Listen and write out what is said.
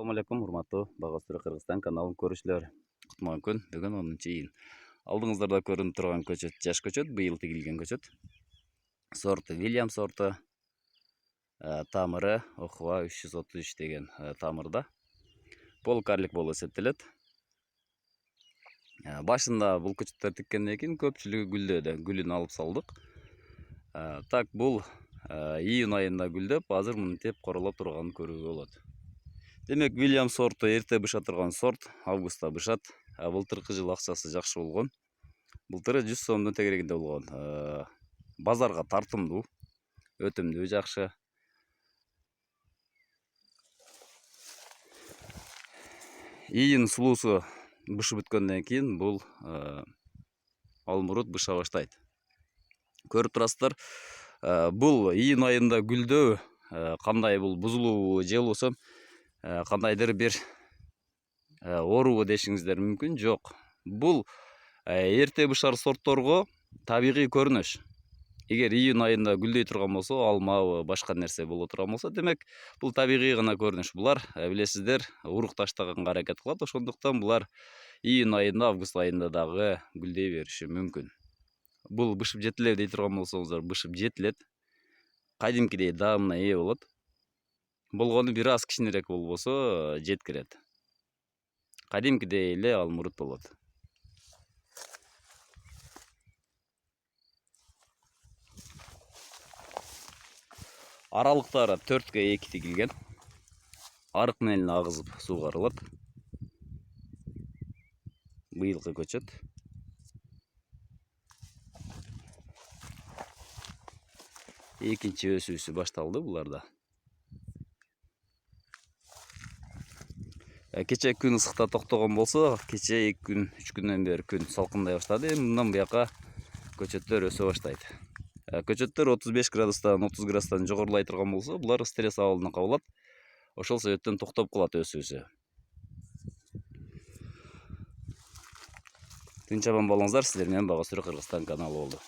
Assalamu alaikum, урматтуу Бага Сүрө Кыргызстан каналын көрүүчүлөр. Кутман күн, бүгүн 10-июнь. Алдыңыздарда көрүнүп турган көчөт жаш көчөт, быйыл тигилген көчөт. Сорты William сорты. Тамыры Охва 333 деген тамырда. Полукарлик болуп эсептелет. Башында бул көчөттөр тиккенден кийин көпчүлүгү гүлдөдө. Гүлүн алып салдык. Так бул июнь айында гүлдөп, азыр муну теп королоп турганын көрүүгө болот. Демек, William сорты эрте быша турган сорт, августта бышат. Былтыркы жыл акчасы жакшы болгон. Былтыры 100 сомдун тегерегинде болгон. Базарга тартымдуу, өтүмдүү жакшы. Июнь сулуусу бышып бүткөндөн кийин бул алмурут быша баштайт. Көрүп турасыздар, бул июнь айында гүлдөө кандай бул бузулуу же болбосо кандайдыр бир оорубу дешиңиздер мүмкүн. Жок. Бул эрте бышар сортторго табигый көрүнүш. Эгер июнь айында гүлдөй турган болсо, алмабы, башка нерсе боло турган болсо, демек бул табигый гана көрүнүш. Булар билесиздер, урук таштаганга аракет кылат. Ошондуктан булар июнь айында, август айында дагы гүлдөй бериши мүмкүн. Бул бышып жетилеби дей турган болсоңуздар, бышып жетилет. Кадимкидей даамына ээ болот. Болгону бир аз кичинерээк болбосо жеткирет. Кадимкидей эле алмурут болот. Аралыктары 4-2 тигилген. Арык менен агызып суугарылат. Быйылкы көчөт. Экинчи өсүүсү башталды буларда. Кече күн ысыкта токтогон болсо, кече 2 күн, 3 күндөн бери күн салкындай баштады. Мындан буяка көчөттөр өсө баштайт. Көчөттөр 35 градустан 30 градустан жогорулай турган болсо, булар стресс абалына кабылат. Ошол себептен токтоп калат өсүүсү. Тынч аман болуңуздар, сиздер менен Бага Сүрө Кыргызстан каналы болду.